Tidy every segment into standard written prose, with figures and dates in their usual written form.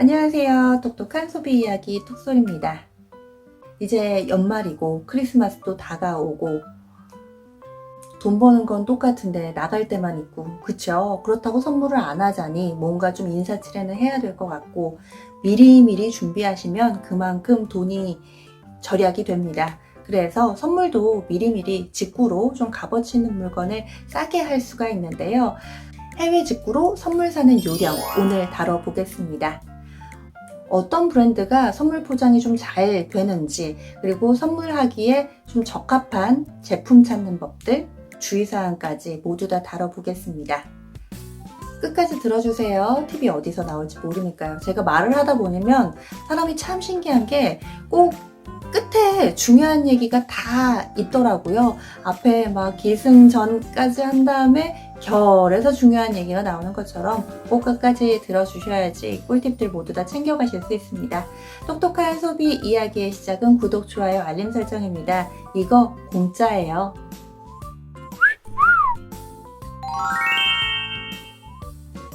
안녕하세요. 똑똑한 소비 이야기 톡솔입니다. 이제 연말이고 크리스마스도 다가오고 돈 버는 건 똑같은데 나갈 때만 있고, 그쵸? 그렇다고 선물을 안 하자니 뭔가 좀 인사치레는 해야 될 것 같고, 미리미리 준비하시면 그만큼 돈이 절약이 됩니다. 그래서 선물도 미리미리 직구로 좀 값어치 있는 물건을 싸게 할 수가 있는데요. 해외 직구로 선물 사는 요령 오늘 다뤄보겠습니다. 어떤 브랜드가 선물 포장이 좀 잘 되는지, 그리고 선물하기에 좀 적합한 제품 찾는 법들, 주의사항까지 모두 다 다뤄보겠습니다. 끝까지 들어주세요. 팁이 어디서 나올지 모르니까요. 제가 말을 하다 보면 사람이 참 신기한 게 꼭 끝에 중요한 얘기가 다 있더라고요. 앞에 막 기승전까지 한 다음에 결에서 중요한 얘기가 나오는 것처럼 꼭 끝까지 들어주셔야지 꿀팁들 모두 다 챙겨가실 수 있습니다. 똑똑한 소비 이야기의 시작은 구독, 좋아요, 알림 설정입니다. 이거 공짜예요.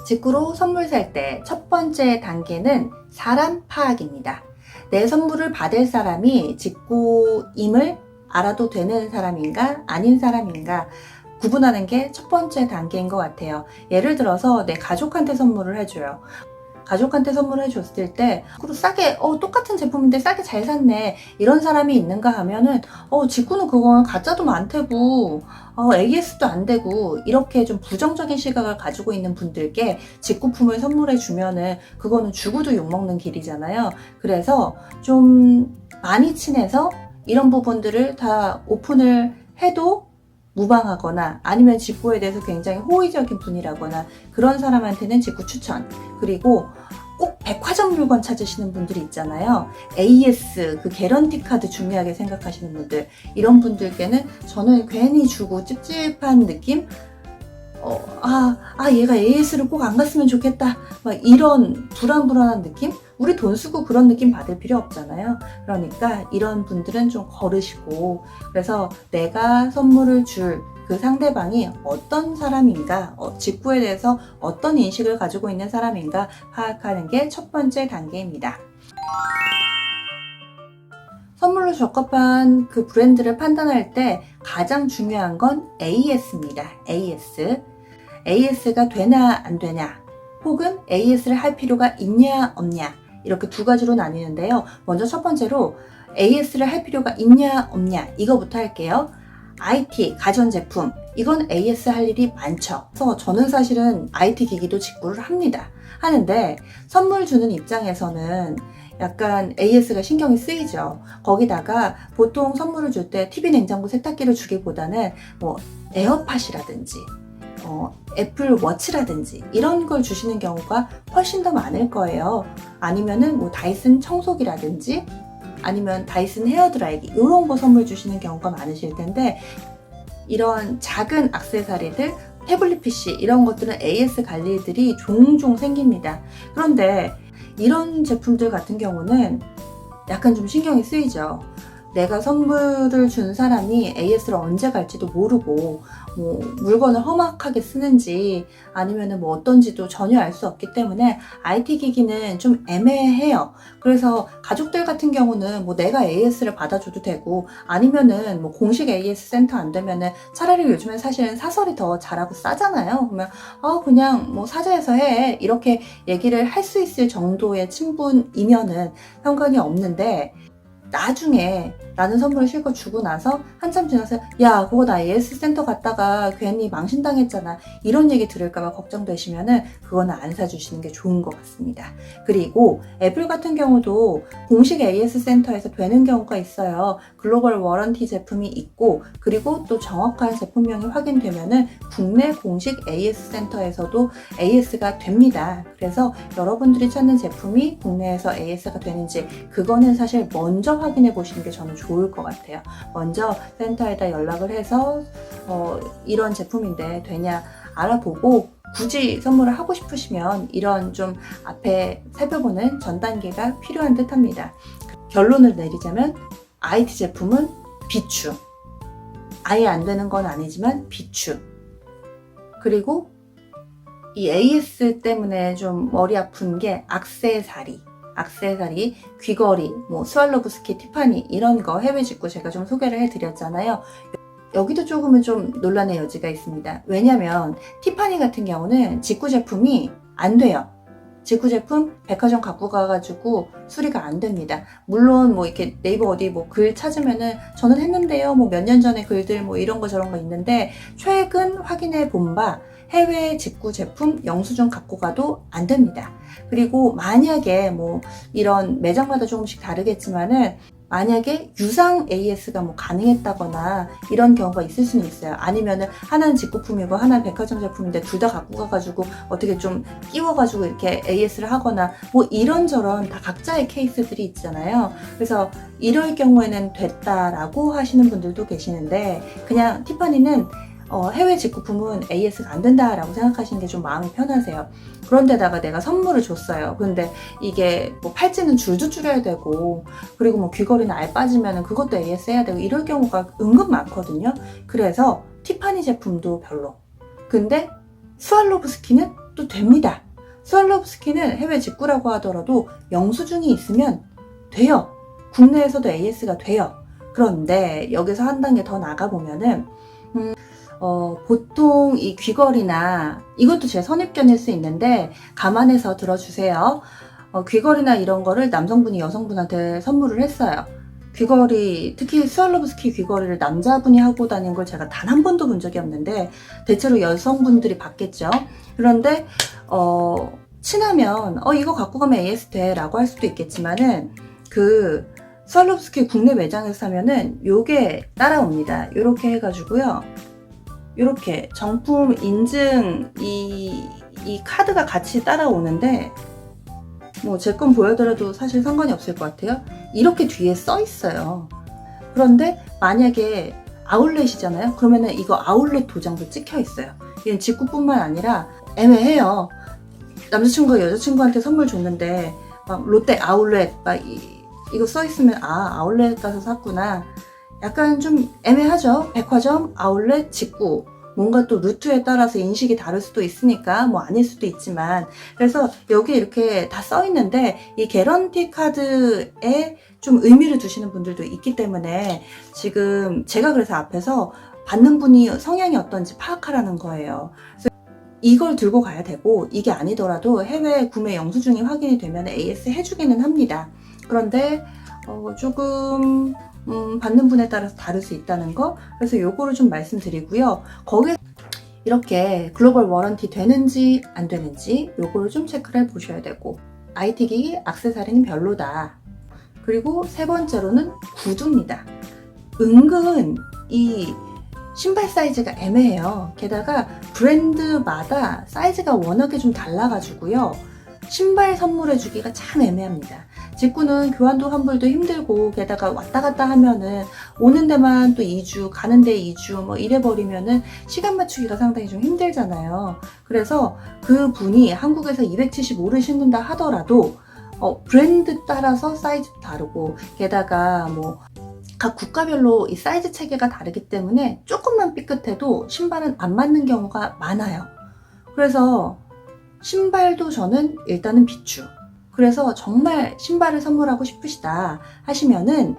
직구로 선물 살 때 첫 번째 단계는 사람 파악입니다. 내 선물을 받을 사람이 직구임을 알아도 되는 사람인가 아닌 사람인가 구분하는 게 첫 번째 단계인 것 같아요. 예를 들어서 내 가족한테 선물을 해줘요. 가족한테 선물을 해줬을 때 싸게 똑같은 제품인데 싸게 잘 샀네 이런 사람이 있는가 하면은 직구는 그건 가짜도 많대고 AS도 안 되고 이렇게 좀 부정적인 시각을 가지고 있는 분들께 직구품을 선물해 주면은 그거는 주고도 욕먹는 길이잖아요. 그래서 좀 많이 친해서 이런 부분들을 다 오픈을 해도 무방하거나 아니면 직구에 대해서 굉장히 호의적인 분이라거나 그런 사람한테는 직구 추천. 그리고 꼭 백화점 물건 찾으시는 분들이 있잖아요. AS, 그 개런티 카드 중요하게 생각하시는 분들, 이런 분들께는 저는 괜히 주고 찝찝한 느낌? 얘가 AS를 꼭 안 갔으면 좋겠다. 막 이런 불안불안한 느낌? 우리 돈 쓰고 그런 느낌 받을 필요 없잖아요. 그러니까 이런 분들은 좀 거르시고, 그래서 내가 선물을 줄 그 상대방이 어떤 사람인가, 직구에 대해서 어떤 인식을 가지고 있는 사람인가 파악하는 게 첫 번째 단계입니다. 선물로 적합한 그 브랜드를 판단할 때 가장 중요한 건 AS입니다. AS가 되나 안 되냐, 혹은 AS를 할 필요가 있냐 없냐, 이렇게 두 가지로 나뉘는데요. 먼저 첫 번째로 AS를 할 필요가 있냐 없냐 이거부터 할게요. IT, 가전제품, 이건 AS 할 일이 많죠. 그래서 저는 사실은 IT 기기도 직구를 하는데 선물 주는 입장에서는 약간 AS가 신경이 쓰이죠. 거기다가 보통 선물을 줄 때 TV, 냉장고, 세탁기를 주기보다는 뭐 에어팟이라든지 애플 워치라든지 이런 걸 주시는 경우가 훨씬 더 많을 거예요. 아니면은 뭐 다이슨 청소기라든지 아니면 다이슨 헤어드라이기 이런 거 선물 주시는 경우가 많으실 텐데, 이런 작은 액세서리들, 태블릿 PC 이런 것들은 AS 갈 일들이 종종 생깁니다. 그런데 이런 제품들 같은 경우는 약간 좀 신경이 쓰이죠. 내가 선물을 준 사람이 AS를 언제 갈지도 모르고 뭐 물건을 험악하게 쓰는지 아니면은 뭐 어떤지도 전혀 알 수 없기 때문에 IT 기기는 좀 애매해요. 그래서 가족들 같은 경우는 뭐 내가 AS를 받아줘도 되고, 아니면은 뭐 공식 AS 센터 안 되면은 차라리 요즘엔 사실은 사설이 더 잘하고 싸잖아요. 그러면 그냥 뭐 사자에서 해 이렇게 얘기를 할 수 있을 정도의 친분이면은 상관이 없는데, 나중에 나는 선물을 실컷 주고 나서 한참 지나서 야 그거 나 AS 센터 갔다가 괜히 망신당했잖아 이런 얘기 들을까봐 걱정되시면은 그거는 안 사주시는 게 좋은 것 같습니다. 그리고 애플 같은 경우도 공식 AS 센터에서 되는 경우가 있어요. 글로벌 워런티 제품이 있고, 그리고 또 정확한 제품명이 확인되면은 국내 공식 AS 센터에서도 AS가 됩니다. 그래서 여러분들이 찾는 제품이 국내에서 AS가 되는지 그거는 사실 먼저 확인해 보시는 게 저는 좋을 것 같아요. 먼저 센터에다 연락을 해서 이런 제품인데 되냐 알아보고, 굳이 선물을 하고 싶으시면 이런 좀 앞에 살펴보는 전 단계가 필요한 듯 합니다. 결론을 내리자면 IT 제품은 비추. 아예 안 되는 건 아니지만 비추. 그리고 이 AS 때문에 좀 머리 아픈 게 액세서리, 귀걸이, 뭐 스왈로브스키, 티파니 이런 거 해외 직구 제가 좀 소개를 해드렸잖아요. 여기도 조금은 좀 논란의 여지가 있습니다. 왜냐면 티파니 같은 경우는 직구 제품이 안 돼요. 직구 제품 백화점 갖고 가가지고 수리가 안 됩니다. 물론 뭐 이렇게 네이버 어디 뭐 글 찾으면은 저는 했는데요. 뭐 몇 년 전에 글들 뭐 이런 거 저런 거 있는데 최근 확인해 본 바 해외 직구 제품 영수증 갖고 가도 안 됩니다. 그리고 만약에 뭐 이런 매장마다 조금씩 다르겠지만은 만약에 유상 AS가 뭐 가능했다거나 이런 경우가 있을 수는 있어요. 아니면은 하나는 직구품이고 하나는 백화점 제품인데 둘 다 갖고 가가지고 어떻게 좀 끼워가지고 이렇게 AS를 하거나 뭐 이런저런 다 각자의 케이스들이 있잖아요. 그래서 이럴 경우에는 됐다라고 하시는 분들도 계시는데 그냥 티파니는 해외 직구품은 AS가 안 된다라고 생각하시는 게 좀 마음이 편하세요. 그런데다가 내가 선물을 줬어요. 근데 이게 뭐 팔찌는 줄도 줄여야 되고 그리고 뭐 귀걸이는 알 빠지면 그것도 AS 해야 되고 이럴 경우가 은근 많거든요. 그래서 티파니 제품도 별로. 근데 스왈로브스키는 또 됩니다. 스왈로브스키는 해외 직구라고 하더라도 영수증이 있으면 돼요. 국내에서도 AS가 돼요. 그런데 여기서 한 단계 더 나가보면은 보통 이 귀걸이나 이것도 제 선입견일 수 있는데 감안해서 들어주세요. 귀걸이나 이런 거를 남성분이 여성분한테 선물을 했어요. 귀걸이, 특히 스왈로브스키 귀걸이를 남자분이 하고 다닌 걸 제가 단 한 번도 본 적이 없는데 대체로 여성분들이 받겠죠. 그런데 친하면 이거 갖고 가면 AS 돼 라고 할 수도 있겠지만은 그 스왈로브스키 국내 매장에서 사면은 요게 따라옵니다. 요렇게 해가지고요. 이렇게 정품 인증 이 카드가 같이 따라오는데 뭐 제 건 보여드려도 사실 상관이 없을 것 같아요. 이렇게 뒤에 써 있어요. 그런데 만약에 아울렛이잖아요. 그러면은 이거 아울렛 도장도 찍혀 있어요. 이건 직구뿐만 아니라 애매해요. 남자친구가 여자친구한테 선물 줬는데 막 롯데 아울렛 막 이거 써 있으면 아울렛 가서 샀구나. 약간 좀 애매하죠. 백화점, 아울렛, 직구. 뭔가 또 루트에 따라서 인식이 다를 수도 있으니까 뭐 아닐 수도 있지만 그래서 여기 이렇게 다 써 있는데 이 개런티 카드에 좀 의미를 두시는 분들도 있기 때문에 지금 제가 그래서 앞에서 받는 분이 성향이 어떤지 파악하라는 거예요. 그래서 이걸 들고 가야 되고 이게 아니더라도 해외 구매 영수증이 확인이 되면 AS 해주기는 합니다. 그런데 조금 받는 분에 따라서 다를 수 있다는 거. 그래서 요거를 좀 말씀드리고요. 거기에 이렇게 글로벌 워런티 되는지 안 되는지 요거를 좀 체크를 해 보셔야 되고 IT 기기 액세서리는 별로다. 그리고 세 번째로는 구두입니다. 은근 이 신발 사이즈가 애매해요. 게다가 브랜드마다 사이즈가 워낙에 좀 달라가지고요. 신발 선물해 주기가 참 애매합니다. 직구는 교환도 환불도 힘들고 게다가 왔다 갔다 하면은 오는 데만 또 2주 가는 데 2주 뭐 이래 버리면은 시간 맞추기가 상당히 좀 힘들잖아요. 그래서 그 분이 한국에서 275를 신는다 하더라도 브랜드 따라서 사이즈도 다르고 게다가 뭐 각 국가별로 이 사이즈 체계가 다르기 때문에 조금만 삐끗해도 신발은 안 맞는 경우가 많아요. 그래서 신발도 저는 일단은 비추. 그래서 정말 신발을 선물하고 싶으시다 하시면은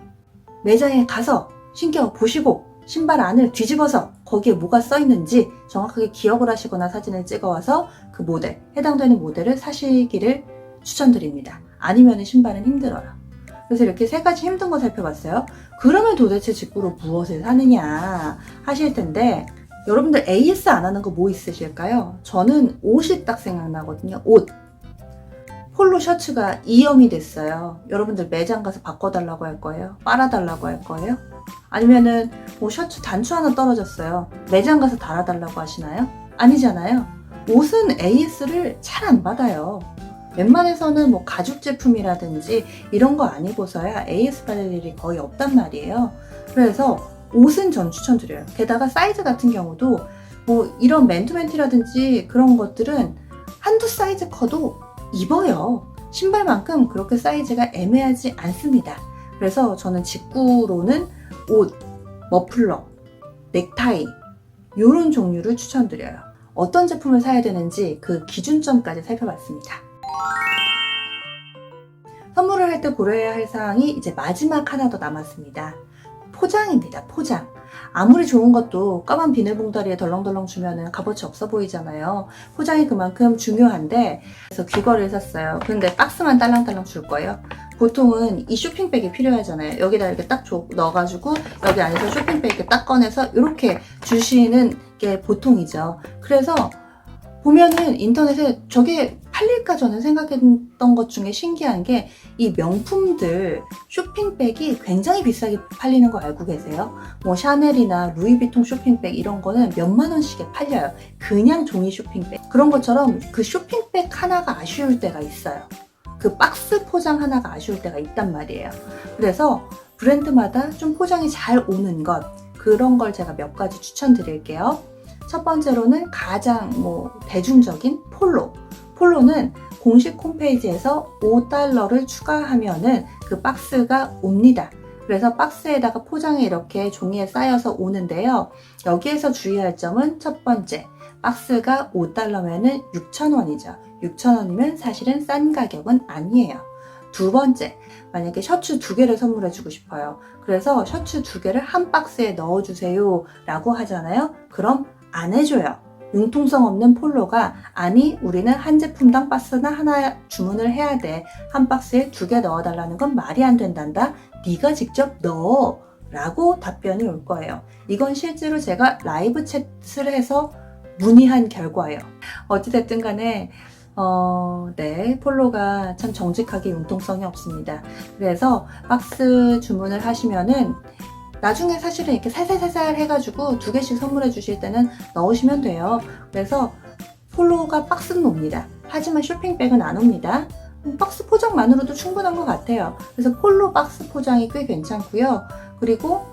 매장에 가서 신겨 보시고 신발 안을 뒤집어서 거기에 뭐가 써 있는지 정확하게 기억을 하시거나 사진을 찍어와서 그 모델, 해당되는 모델을 사시기를 추천드립니다. 아니면은 신발은 힘들어요. 그래서 이렇게 세 가지 힘든 거 살펴봤어요. 그러면 도대체 직구로 무엇을 사느냐 하실 텐데 여러분들 AS 안 하는 거 뭐 있으실까요? 저는 옷이 딱 생각나거든요. 옷. 폴로 셔츠가 2염이 됐어요. 여러분들 매장 가서 바꿔달라고 할 거예요? 빨아달라고 할 거예요? 아니면은 뭐 셔츠 단추 하나 떨어졌어요. 매장 가서 달아달라고 하시나요? 아니잖아요. 옷은 AS를 잘 안 받아요. 웬만해서는 뭐 가죽 제품이라든지 이런 거 아니고서야 AS 받을 일이 거의 없단 말이에요. 그래서 옷은 전 추천드려요. 게다가 사이즈 같은 경우도 뭐 이런 맨투맨티라든지 그런 것들은 한두 사이즈 커도 입어요. 신발만큼 그렇게 사이즈가 애매하지 않습니다. 그래서 저는 직구로는 옷, 머플러, 넥타이 이런 종류를 추천드려요. 어떤 제품을 사야 되는지 그 기준점까지 살펴봤습니다. 선물을 할 때 고려해야 할 사항이 이제 마지막 하나 더 남았습니다. 포장입니다. 포장. 아무리 좋은 것도 까만 비닐봉다리에 덜렁덜렁 주면은 값어치 없어 보이잖아요. 포장이 그만큼 중요한데, 그래서 귀걸이를 샀어요. 근데 박스만 딸랑딸랑 줄 거예요. 보통은 이 쇼핑백이 필요하잖아요. 여기다 이렇게 딱 넣어가지고 여기 안에서 쇼핑백 이렇게 딱 꺼내서 이렇게 주시는 게 보통이죠. 그래서 보면은 인터넷에 저게 팔릴까 저는 생각했던 것 중에 신기한 게 이 명품들 쇼핑백이 굉장히 비싸게 팔리는 거 알고 계세요? 뭐 샤넬이나 루이비통 쇼핑백 이런 거는 몇만 원씩에 팔려요. 그냥 종이 쇼핑백. 그런 것처럼 그 쇼핑백 하나가 아쉬울 때가 있어요. 그 박스 포장 하나가 아쉬울 때가 있단 말이에요. 그래서 브랜드마다 좀 포장이 잘 오는 것, 그런 걸 제가 몇 가지 추천드릴게요. 첫 번째로는 가장 대중적인 폴로. 폴로는 공식 홈페이지에서 $5를 추가하면은 그 박스가 옵니다. 그래서 박스에다가 포장이 이렇게 종이에 쌓여서 오는데요. 여기에서 주의할 점은 첫 번째, 박스가 $5면은 6,000원이죠. 6,000원이면 사실은 싼 가격은 아니에요. 두 번째, 만약에 셔츠 2개를 선물해주고 싶어요. 그래서 셔츠 2개를 한 박스에 넣어주세요 라고 하잖아요. 그럼 안 해줘요. 융통성 없는 폴로가 아니 우리는 한 제품당 박스나 하나 주문을 해야 돼. 한 박스에 2개 넣어달라는 건 말이 안 된단다. 네가 직접 넣어 라고 답변이 올 거예요. 이건 실제로 제가 라이브 챗을 해서 문의한 결과예요. 어찌됐든 간에 네, 폴로가 참 정직하게 융통성이 없습니다. 그래서 박스 주문을 하시면은 나중에 사실은 이렇게 살살살살 해가지고 2개씩 선물해 주실 때는 넣으시면 돼요. 그래서 폴로가 박스는 옵니다. 하지만 쇼핑백은 안 옵니다. 박스 포장만으로도 충분한 것 같아요. 그래서 폴로 박스 포장이 꽤 괜찮고요. 그리고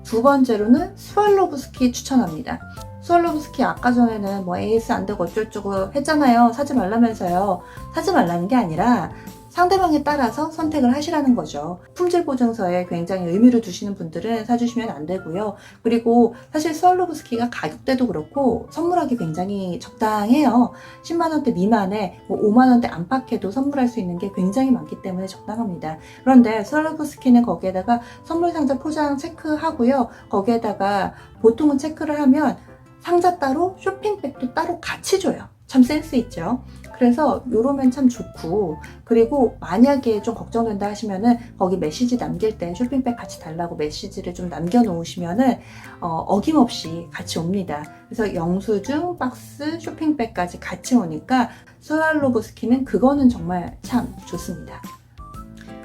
두 번째로는 스왈로브스키 추천합니다. 스왈로브스키 아까 전에는 AS 안 되고 어쩔저고 했잖아요. 사지 말라면서요. 사지 말라는 게 아니라 상대방에 따라서 선택을 하시라는 거죠. 품질 보증서에 굉장히 의미를 두시는 분들은 사주시면 안 되고요. 그리고 사실 스왈로브스키가 가격대도 그렇고 선물하기 굉장히 적당해요. 10만 원대 미만에 5만 원대 안팎에도 선물할 수 있는 게 굉장히 많기 때문에 적당합니다. 그런데 스왈로브스키는 거기에다가 선물 상자 포장 체크하고요. 거기에다가 보통은 체크를 하면 상자 따로 쇼핑백도 따로 같이 줘요. 참 센스 있죠. 그래서 요러면 참 좋고, 그리고 만약에 좀 걱정된다 하시면은 거기 메시지 남길 때 쇼핑백 같이 달라고 메시지를 좀 남겨놓으시면은 어김없이 같이 옵니다. 그래서 영수증, 박스, 쇼핑백까지 같이 오니까 스왈로브스키는 그거는 정말 참 좋습니다.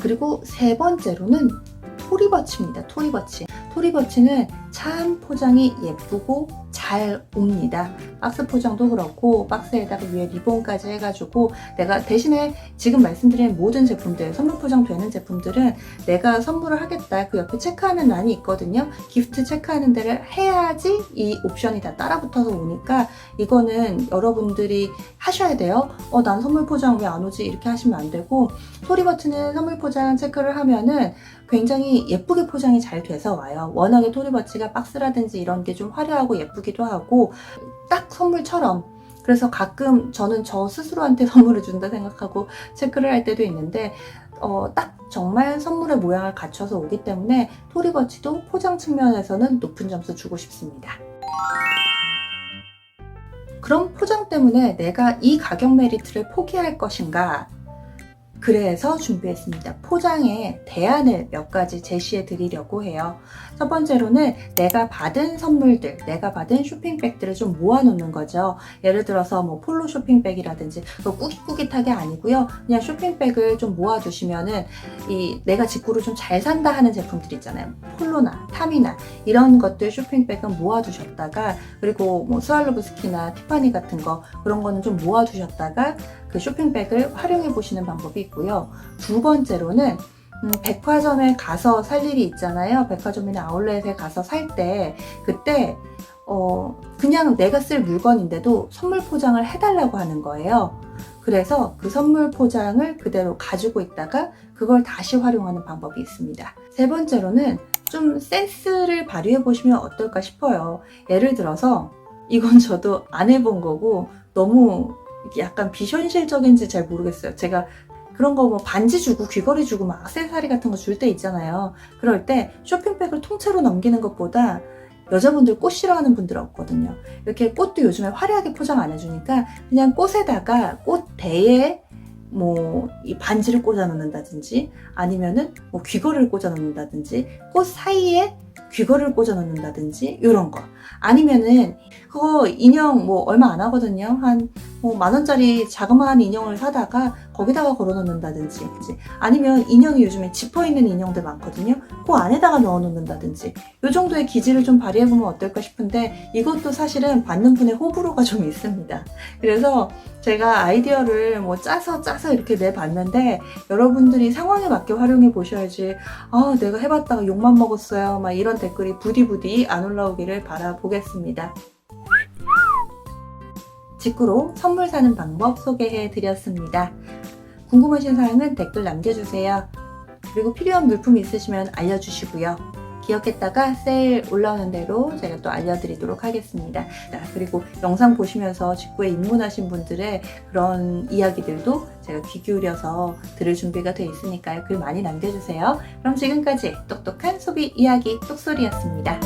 그리고 세 번째로는 토리버치입니다. 토리버치. 토리버치는 참 포장이 예쁘고 잘 옵니다. 박스 포장도 그렇고 박스에다가 위에 리본까지 해가지고 내가 대신에 지금 말씀드린 모든 제품들, 선물 포장 되는 제품들은 내가 선물을 하겠다 그 옆에 체크하는 란이 있거든요. 기프트 체크하는 데를 해야지 이 옵션이 다 따라붙어서 오니까 이거는 여러분들이 하셔야 돼요. 난 선물 포장 왜 안 오지? 이렇게 하시면 안 되고, 토리버치는 선물 포장 체크를 하면은 굉장히 예쁘게 포장이 잘 돼서 와요. 워낙에 토리버치가 박스라든지 이런 게 좀 화려하고 예쁘기도 하고 딱 선물처럼. 그래서 가끔 저는 저 스스로한테 선물을 준다 생각하고 체크를 할 때도 있는데 딱 정말 선물의 모양을 갖춰서 오기 때문에 토리버치도 포장 측면에서는 높은 점수 주고 싶습니다. 그럼 포장 때문에 내가 이 가격 메리트를 포기할 것인가? 그래서 준비했습니다. 포장에 대안을 몇 가지 제시해 드리려고 해요. 첫 번째로는 내가 받은 선물들, 내가 받은 쇼핑백들을 좀 모아놓는 거죠. 예를 들어서 폴로 쇼핑백이라든지 꾸깃꾸깃하게 아니고요. 그냥 쇼핑백을 좀 모아두시면은 내가 직구를 좀 잘 산다 하는 제품들 있잖아요. 폴로나 타미나 이런 것들 쇼핑백은 모아두셨다가, 그리고 스왈로브스키나 티파니 같은 거 그런 거는 좀 모아두셨다가 그 쇼핑백을 활용해 보시는 방법이 있고요. 두 번째로는 백화점에 가서 살 일이 있잖아요. 백화점이나 아울렛에 가서 살 때 그때 그냥 내가 쓸 물건인데도 선물 포장을 해달라고 하는 거예요. 그래서 그 선물 포장을 그대로 가지고 있다가 그걸 다시 활용하는 방법이 있습니다. 세 번째로는 좀 센스를 발휘해 보시면 어떨까 싶어요. 예를 들어서 이건 저도 안 해본 거고 너무 이게 약간 비현실적인지 잘 모르겠어요. 제가 그런 거 뭐 반지 주고 귀걸이 주고 막 액세서리 같은 거 줄 때 있잖아요. 그럴 때 쇼핑백을 통째로 넘기는 것보다 여자분들 꽃 싫어하는 분들 없거든요. 이렇게 꽃도 요즘에 화려하게 포장 안 해주니까 그냥 꽃에다가 꽃대에 뭐 이 반지를 꽂아 놓는다든지 아니면은 뭐 귀걸이를 꽂아 놓는다든지 꽃 사이에 귀걸이를 꽂아 놓는다든지 이런 거 아니면은 그거 인형 뭐 얼마 안 하거든요. 한 뭐 10,000원짜리 자그마한 인형을 사다가 거기다가 걸어 놓는다든지 아니면 인형이 요즘에 지퍼 있는 인형들 많거든요. 그 안에다가 넣어 놓는다든지 이 정도의 기질을 좀 발휘해 보면 어떨까 싶은데 이것도 사실은 받는 분의 호불호가 좀 있습니다. 그래서 제가 아이디어를 뭐 짜서 이렇게 내봤는데 여러분들이 상황에 맞게 활용해 보셔야지 아 내가 해봤다가 욕만 먹었어요 막 이런 댓글이 부디 안 올라오기를 바라보겠습니다. 직구로 선물 사는 방법 소개해 드렸습니다. 궁금하신 사항은 댓글 남겨주세요. 그리고 필요한 물품 있으시면 알려주시고요. 기억했다가 세일 올라오는 대로 제가 또 알려드리도록 하겠습니다. 그리고 영상 보시면서 직구에 입문하신 분들의 그런 이야기들도 제가 귀 기울여서 들을 준비가 돼 있으니까요. 글 많이 남겨주세요. 그럼 지금까지 똑똑한 소비 이야기 똑소리였습니다.